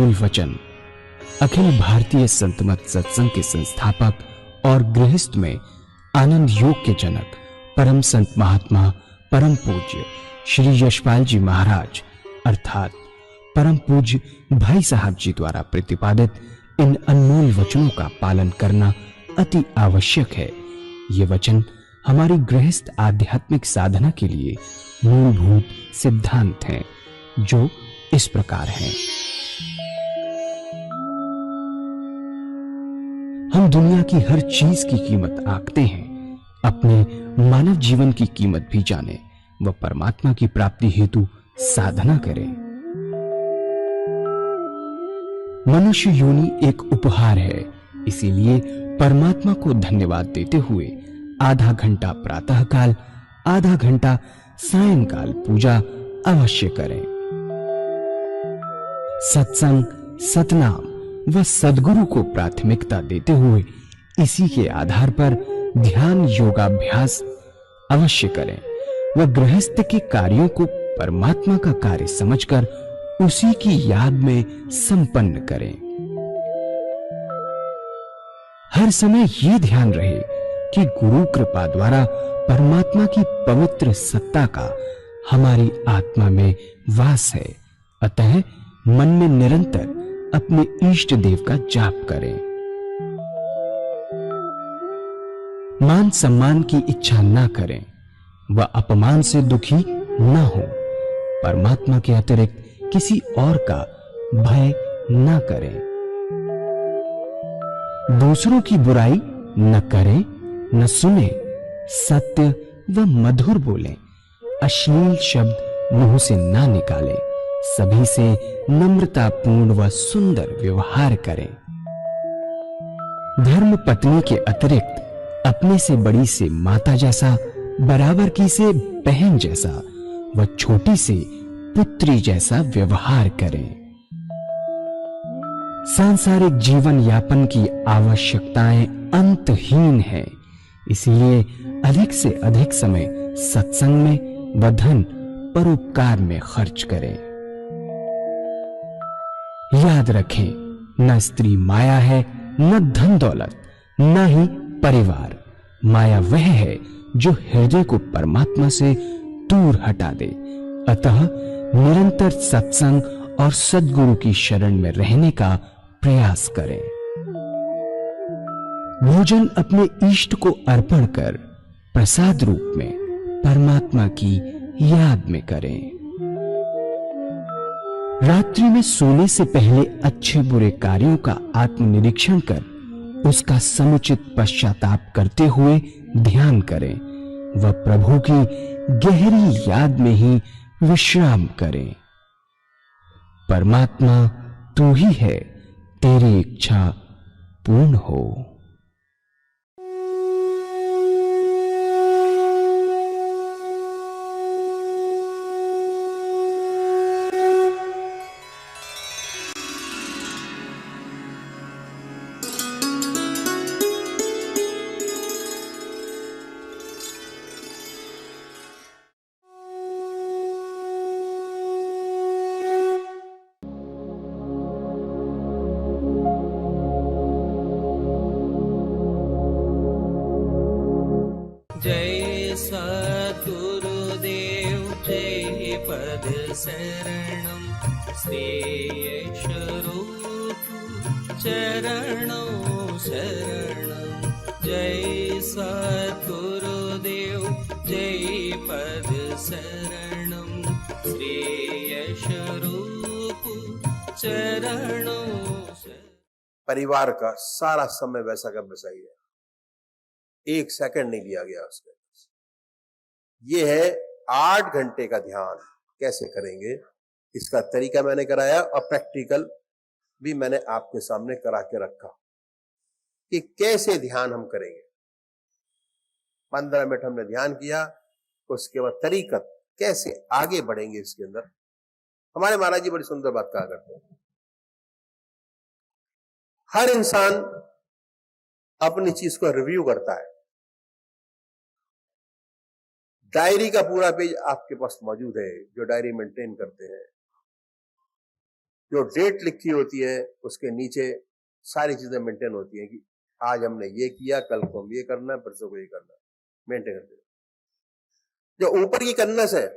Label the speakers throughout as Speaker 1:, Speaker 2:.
Speaker 1: अनमोल वचन अखिल भारतीय संत मत सत्संग के संस्थापक और गृहस्थ में आनंद योग के जनक परम संत महात्मा परम पूज्य श्री यशपाल जी महाराज अर्थात परम पूज्य भाई साहब जी द्वारा प्रतिपादित इन अनमोल वचनों का पालन करना अति आवश्यक है। ये वचन हमारी गृहस्थ आध्यात्मिक साधना के लिए मूलभूत सिद्धांत हैं, जो इस प्रकार हैं। हम दुनिया की हर चीज की कीमत आंकते हैं, अपने मानव जीवन की कीमत भी जाने व परमात्मा की प्राप्ति हेतु साधना करें। मनुष्य योनि एक उपहार है, इसीलिए परमात्मा को धन्यवाद देते हुए आधा घंटा प्रातःकाल, आधा घंटा सायंकाल पूजा अवश्य करें। सत्संग, सतनाम व सद्गुरु को प्राथमिकता देते हुए इसी के आधार पर ध्यान योगाभ्यास अवश्य करें व गृहस्थ के कार्यों को परमात्मा का कार्य समझकर उसी की याद में संपन्न करें। हर समय ये ध्यान रहे कि गुरु कृपा द्वारा परमात्मा की पवित्र सत्ता का हमारी आत्मा में वास है, अतः मन में निरंतर अपने इष्ट देव का जाप करें। मान सम्मान की इच्छा न करें व अपमान से दुखी न हो। परमात्मा के अतिरिक्त किसी और का भय न करें। दूसरों की बुराई न करें, न सुने, सत्य व मधुर बोलें, अश्लील शब्द मुंह से ना निकालें, सभी से नम्रतापूर्ण व सुंदर व्यवहार करें। धर्म पत्नी के अतिरिक्त अपने से बड़ी से माता जैसा, बराबर की से बहन जैसा व छोटी से पुत्री जैसा व्यवहार करें। सांसारिक जीवन यापन की आवश्यकताएं अंतहीन है, इसलिए अधिक से अधिक समय सत्संग में व धन परोपकार में खर्च करें। याद रखें, न स्त्री माया है, न धन दौलत, न ही परिवार। माया वह है जो हृदय को परमात्मा से दूर हटा दे। अतः निरंतर सत्संग और सद्गुरु की शरण में रहने का प्रयास करें। भोजन अपने इष्ट को अर्पण कर प्रसाद रूप में परमात्मा की याद में करें। रात्रि में सोने से पहले अच्छे बुरे कार्यों का आत्मनिरीक्षण कर उसका समुचित पश्चाताप करते हुए ध्यान करें व प्रभु की गहरी याद में ही विश्राम करें। परमात्मा तू ही है, तेरी इच्छा पूर्ण हो।
Speaker 2: जय सद्गुरुदेव जय पद शरणम श्रेयस्वरूप चरणों शरणम। जय सद्गुरुदेव जय पद शरणम श्रेयस्वरूप चरणों शरणम।
Speaker 3: परिवार का सारा समय वैसा का वैसा ही है, एक सेकंड नहीं लिया गया उसके। ये है 8 घंटे का ध्यान कैसे करेंगे, इसका तरीका मैंने कराया और प्रैक्टिकल भी मैंने आपके सामने करा के रखा कि कैसे ध्यान हम करेंगे। 15 मिनट हमने ध्यान किया, उसके बाद तरीका कैसे आगे बढ़ेंगे इसके अंदर। हमारे महाराज जी बड़ी सुंदर बात कहा करते हैं, हर इंसान अपनी चीज को रिव्यू करता है। डायरी का पूरा पेज आपके पास मौजूद है, जो डायरी मेंटेन करते हैं। जो डेट लिखी होती है उसके नीचे सारी चीजें मेंटेन होती हैं कि आज हमने ये किया, कल को हम ये करना है, परसों को ये करना है, मेंटेन करते हैं। जो ऊपर की कन्नस है,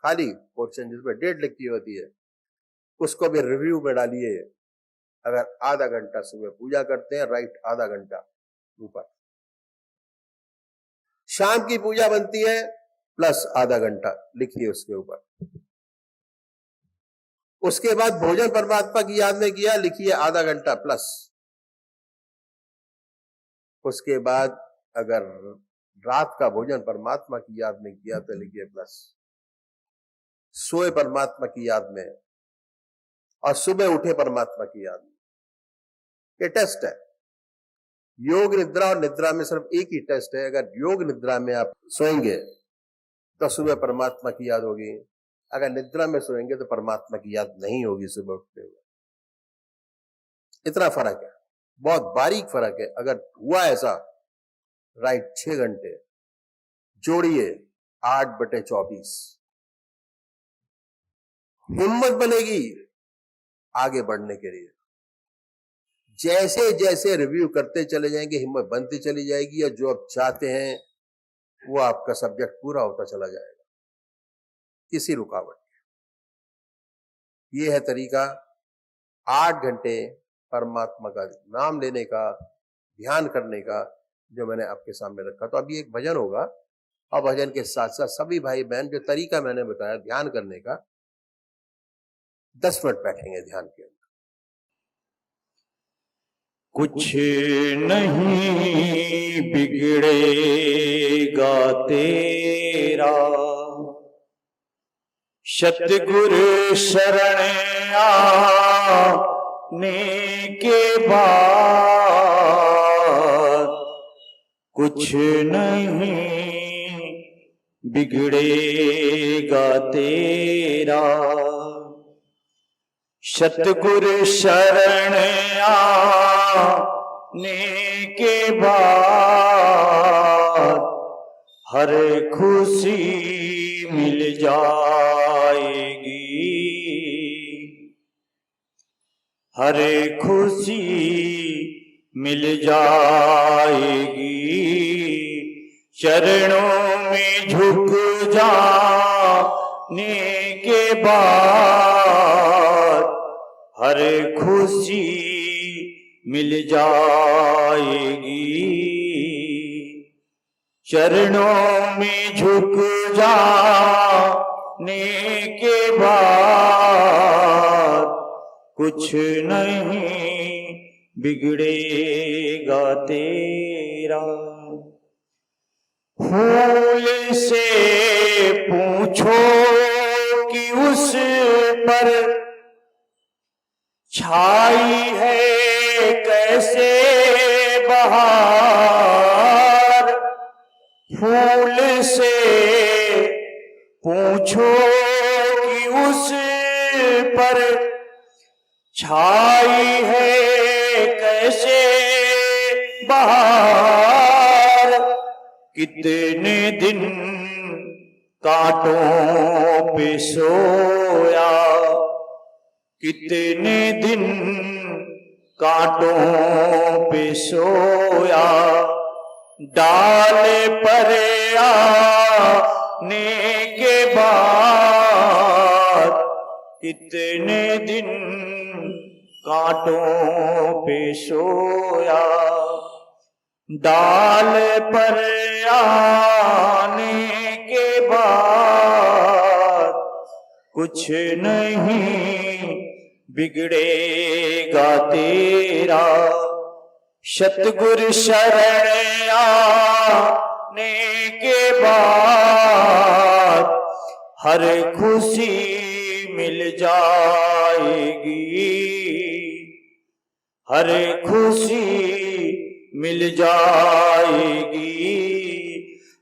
Speaker 3: खाली पोर्शन जिसमें डेट लिखी होती है, उसको भी रिव्यू में डालिए। अगर आधा घंटा सुबह पूजा करते हैं, राइट आधा घंटा ऊपर, शाम की पूजा बनती है प्लस आधा घंटा लिखिए उसके ऊपर। उसके बाद भोजन परमात्मा की याद में किया, लिखिए आधा घंटा प्लस। उसके बाद अगर रात का भोजन परमात्मा की याद में किया तो लिखिए प्लस। सोए परमात्मा की याद में और सुबह उठे परमात्मा की याद में। ये टेस्ट है। योग निद्रा और निद्रा में सिर्फ एक ही टेस्ट है। अगर योग निद्रा में आप सोएंगे तो सुबह परमात्मा की याद होगी, अगर निद्रा में सोएंगे तो परमात्मा की याद नहीं होगी सुबह उठते हुए। इतना फर्क है, बहुत बारीक फर्क है। अगर हुआ ऐसा, राइट 6 घंटे जोड़िए 8/24, हिम्मत बनेगी आगे बढ़ने के लिए। जैसे जैसे रिव्यू करते चले जाएंगे हिम्मत बनती चली जाएगी, और जो आप चाहते हैं वो आपका सब्जेक्ट पूरा होता चला जाएगा किसी रुकावट के। ये है तरीका 8 घंटे परमात्मा का नाम लेने का, ध्यान करने का, जो मैंने आपके सामने रखा। तो अभी एक भजन होगा और भजन के साथ साथ सभी भाई बहन जो तरीका मैंने बताया ध्यान करने का, 10 मिनट बैठेंगे ध्यान के अंदर।
Speaker 4: कुछ नहीं बिगड़ेगा तेरा, सतगुरु शरण आने के बाद कुछ नहीं बिगड़ेगा तेरा। सतगुरु शरण आने के बाद हर खुशी मिल जाएगी, हर खुशी मिल जाएगी। चरणों में झुक जाने के बाद हर खुशी मिल जाएगी। चरणों में झुक जाने के बाद कुछ नहीं बिगड़ेगा तेरा। फूल से पूछो कि उस पर छाई है कैसे बहार। फूल से पूछो कि उस पर छाई है कैसे बहार। कितने दिन कांटों पे सोया, कितने दिन कांटों पे सोया। डाल पर आने के बाद कितने दिन कांटों पे सोया। डाल पर आने के बाद कुछ नहीं बिगड़ेगा तेरा। सतगुरु शरण आने के बाद हर खुशी मिल जाएगी, हर खुशी मिल जाएगी।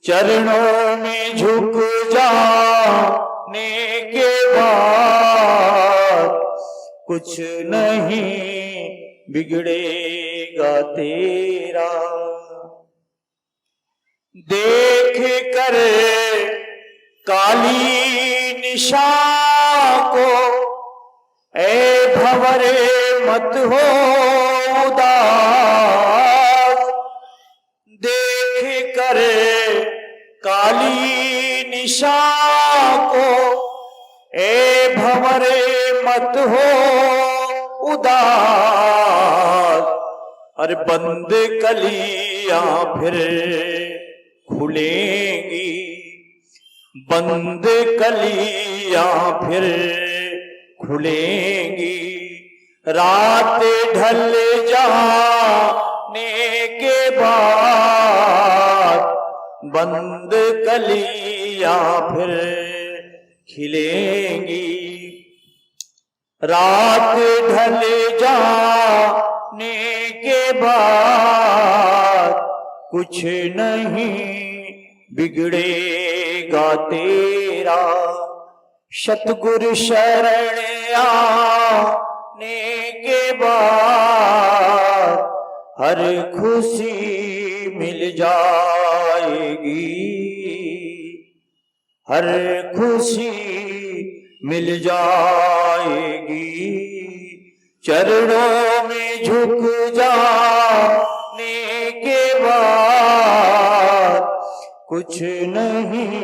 Speaker 4: चरणों में झुक जाने के बाद कुछ नहीं बिगड़ेगा तेरा। देख कर काली निशान को ऐ भंवरे मत हो उदास, देख कर काली निशा को ए भंवरे मत हो उदास। अरे बंद कलियां फिर खुलेंगी, बंद कलियां फिर खुलेंगी, रात ढल जाने के बाद बंद कलियां फिर खिलेंगी, रात ढल जाने के बाद कुछ नहीं बिगड़ेगा तेरा, सतगुरु शरण आने के बाद हर खुशी मिल जाएगी, हर खुशी मिल जाएगी। चरणों में झुक जाने के बाद कुछ नहीं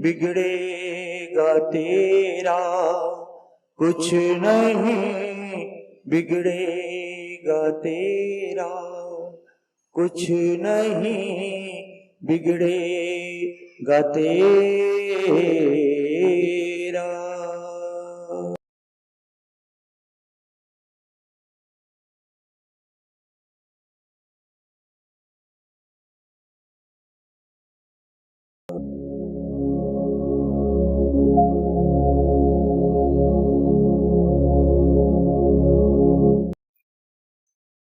Speaker 4: बिगड़ेगा तेरा, कुछ नहीं बिगड़ेगा तेरा, कुछ नहीं बिगड़ेगा तेरा।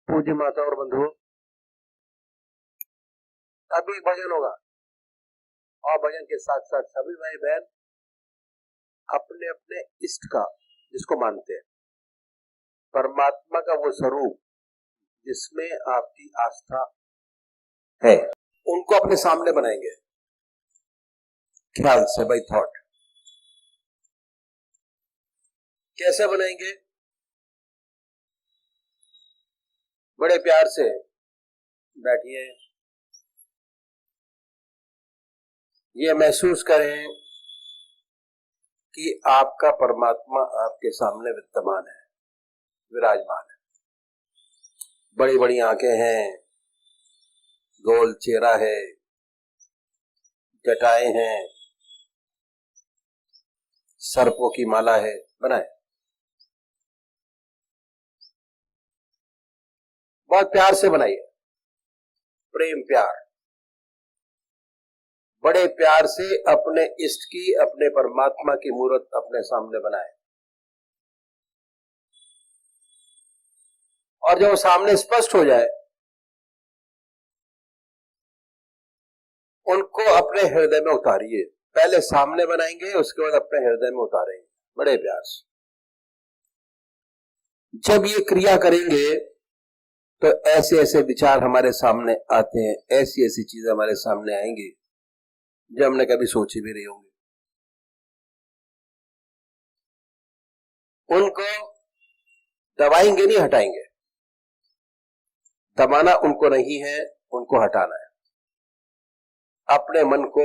Speaker 3: पूज्य माता और बंधुओं, अभी भजन होगा और भजन के साथ साथ सभी भाई बहन अपने अपने इष्ट का, जिसको मानते हैं परमात्मा का वो स्वरूप जिसमें आपकी आस्था है, उनको अपने सामने बनाएंगे ख्याल से, बाय थॉट। कैसे बनाएंगे? बड़े प्यार से बैठिए, ये महसूस करें कि आपका परमात्मा आपके सामने विद्यमान है, विराजमान है। बड़ी बड़ी आंखें हैं, गोल चेहरा है, जटाएं हैं, सर्पों की माला है, बनाए। बहुत प्यार से बनाइए, प्रेम प्यार, बड़े प्यार से अपने इष्ट की, अपने परमात्मा की मूर्त अपने सामने बनाए। और जब वो सामने स्पष्ट हो जाए, उनको अपने हृदय में उतारिए। पहले सामने बनाएंगे, उसके बाद अपने हृदय में उतारेंगे, बड़े प्यार से। जब ये क्रिया करेंगे तो ऐसे ऐसे विचार हमारे सामने आते हैं, ऐसी ऐसी चीजें हमारे सामने आएंगी जो हमने कभी सोची भी नहीं होंगी। उनको दबाएंगे नहीं, हटाएंगे। दबाना उनको नहीं है, उनको हटाना है। अपने मन को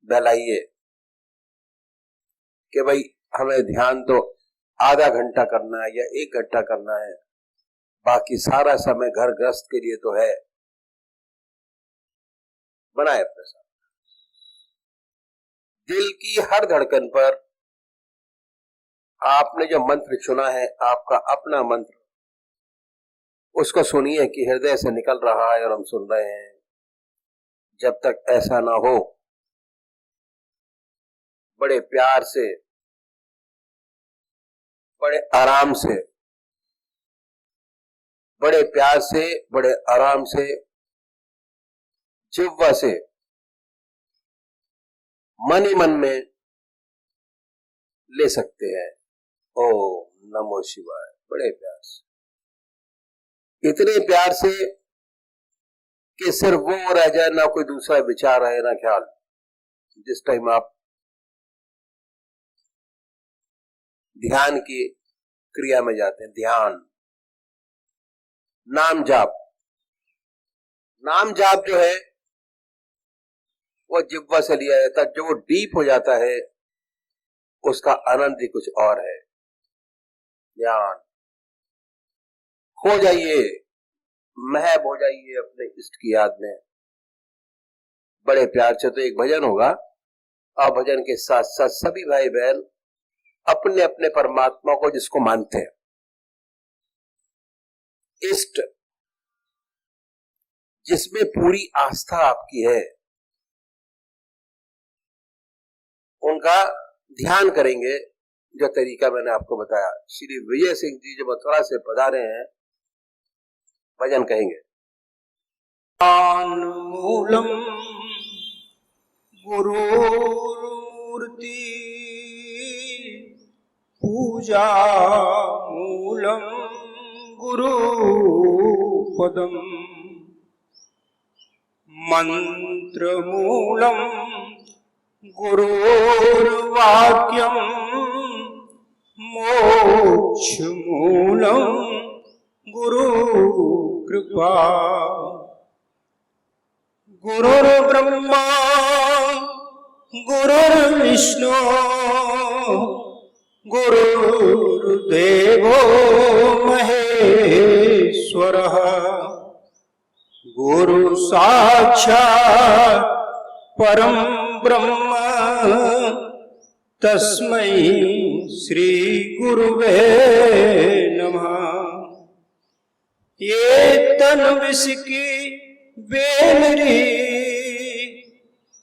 Speaker 3: बहलाइए कि भाई हमें ध्यान तो आधा घंटा करना है या 1 घंटा करना है, बाकी सारा समय घर गृहस्थ के लिए तो है। बनाए अपने साथ। दिल की हर धड़कन पर आपने जो मंत्र चुना है, आपका अपना मंत्र, उसको सुनिए कि हृदय से निकल रहा है और हम सुन रहे हैं। जब तक ऐसा ना हो, बड़े प्यार से, बड़े आराम से, बड़े प्यार से, बड़े आराम से, जिह्वा से, मन ही मन में ले सकते हैं। ओम नमो शिवाय। बड़े प्यार से, इतने प्यार से कि सिर्फ वो रह जाए, ना कोई दूसरा विचार आए, ना ख्याल। जिस टाइम आप ध्यान की क्रिया में जाते हैं, ध्यान, नाम जाप। नाम जाप जो है वो जिह्वा से लिया जाता है, जो वो डीप हो जाता है उसका आनंद ही कुछ और है। ध्यान, खो जाइए, महब हो जाइए अपने इष्ट की याद में। बड़े प्यार से तो एक भजन होगा और भजन के साथ साथ सभी भाई बहन अपने अपने परमात्मा को जिसको मानते हैं, इष्ट जिसमें पूरी आस्था आपकी है, उनका ध्यान करेंगे जो तरीका मैंने आपको बताया। श्री विजय सिंह जी जो मथुरा से पधारे हैं, भजन कहेंगे।
Speaker 4: मूलम गुरुर्मूर्ति पूजा मूलम गुरुपदम मंत्र मूलम गुरुर्वाक्यम मोक्ष मूलम गुरु कृपा। गुरुर्ब्रह्मा गुरुर्विष्णु गुरुर्देवो महेश्वरः गुरु साक्षात् परम ब्रह्म तस्मै श्री गुरुवे नमः। ये तन विष की बेलरी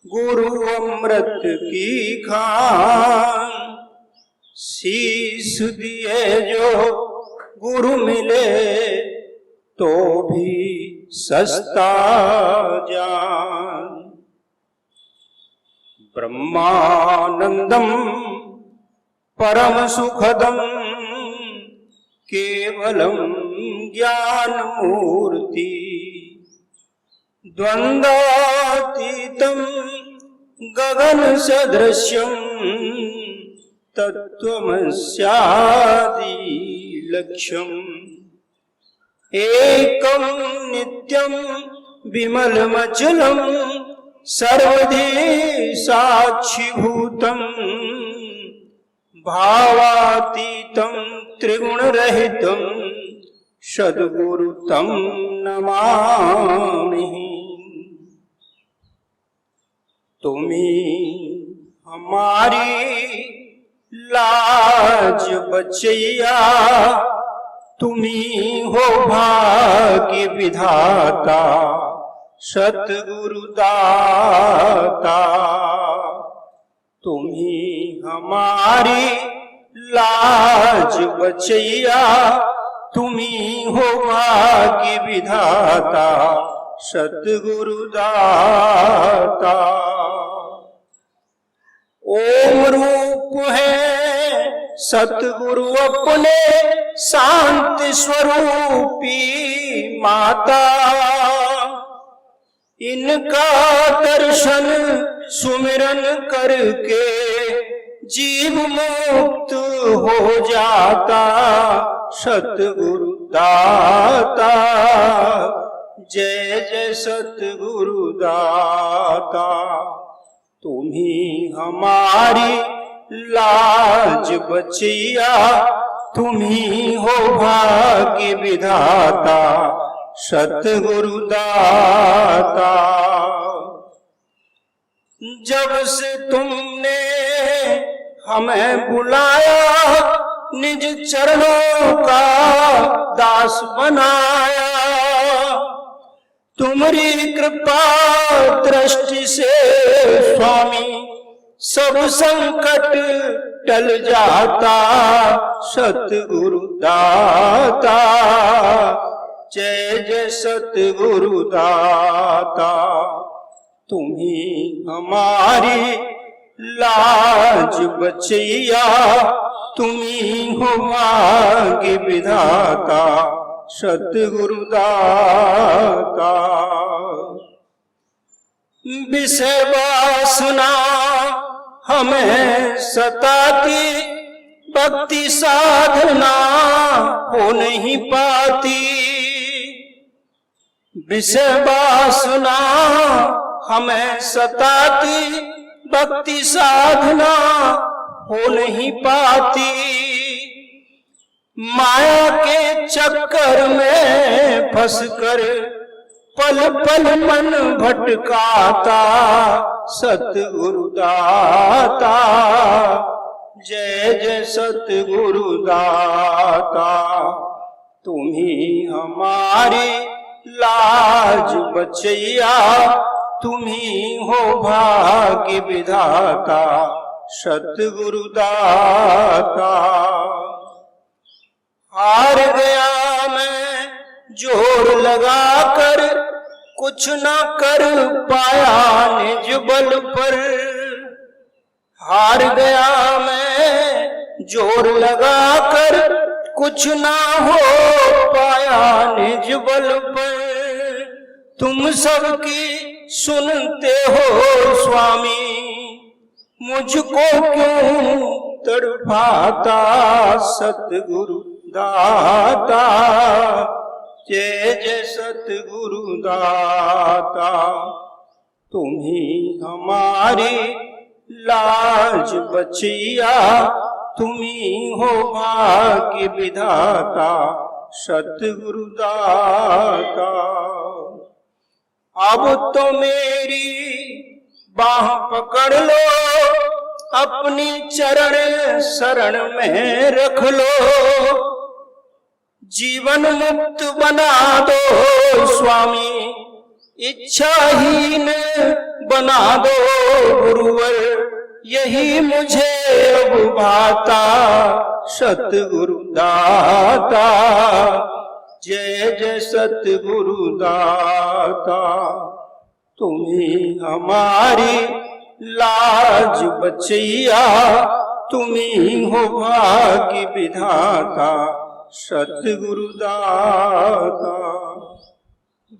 Speaker 4: गुरु अमृत की खान, शीश दिए जो गुरु मिले तो भी सस्ता जान। ब्रह्मानंदम परम सुखदम केवलम ज्ञान मूर्ति, द्वंद्वातीतम गगन सदृश्यम तत्त्वमस्यादि लक्ष्यम। एकम नित्यम विमलमचलम सर्वधि साक्षिभूतम, भावातीतम त्रिगुणरहितम सद्गुरु तम नमामि। तुम्ही हमारी लाज बचैया, तुम्ही हो भाग्य विधाता सतगुरु दाता। तुम्ही हमारी लाज बचैया, तुम्ही हो भाग्य विधाता सतगुरु दाता। ओम रूप है सतगुरु अपने शांति स्वरूपी माता, इनका दर्शन सुमिरन करके जीव मुक्त हो जाता सतगुरु दाता। जय जय सतगुरु दाता। तुम्ही हमारी लाज बचैया, तुम्ही हो भाग्य विधाता सतगुरु दाता। जब से तुमने हमें बुलाया, निज चरणों का दास बनाया, तुम्हारी कृपा दृष्टि से स्वामी सब संकट टल जाता सतगुरु दाता। जय जय सतगुरु दाता। तुम्ही हमारी लाज बचैया, तुम्ही हो भाग्य विधाता सतगुरु दाता। विषय वासना हमें सताती, भक्ति साधना हो नहीं पाती, विषय वासना हमें सताती, भक्ति साधना हो नहीं पाती। माया के चक्कर में फंसकर पल पल मन भटकाता, सतगुरु दाता जय जय सतगुरु दाता। तुम ही हमारी लाज बचैया, तुम ही हो भाग्य विधाता, सतगुरु दाता। हार गया मैं जोर लगाकर, कुछ ना कर पाया निज बल पर। हार गया मैं जोर लगाकर, कुछ ना हो पाया निज बल पर। तुम सबकी सुनते हो स्वामी, मुझको क्यों तड़पाता, सतगुरु दाता जय जय सतगुरु दाता। तुम ही हमारी लाज बचिया, तुम ही हो भाग्य विधाता, सतगुरु दाता। अब तो मेरी बाह पकड़ लो, अपनी चरण शरण में रख लो। जीवन मुक्त बना दो स्वामी, इच्छाहीन बना दो गुरुवर, यही मुझे अब भाता, सतगुरु दाता जय जय सतगुरु दाता। तुम ही हमारी लाज बचैया, तुम ही हो भाग्य विधाता, सतगुरु दाता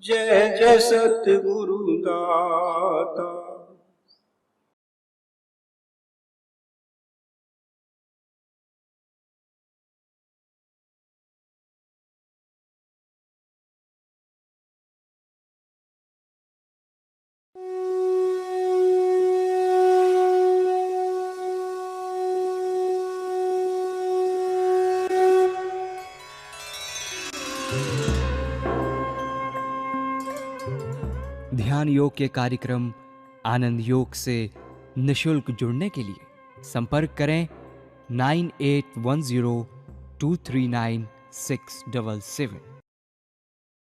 Speaker 4: जय जय सतगुरु दाता।
Speaker 1: ध्यान योग के कार्यक्रम आनंद योग से निशुल्क जुड़ने के लिए संपर्क करें 9810239677।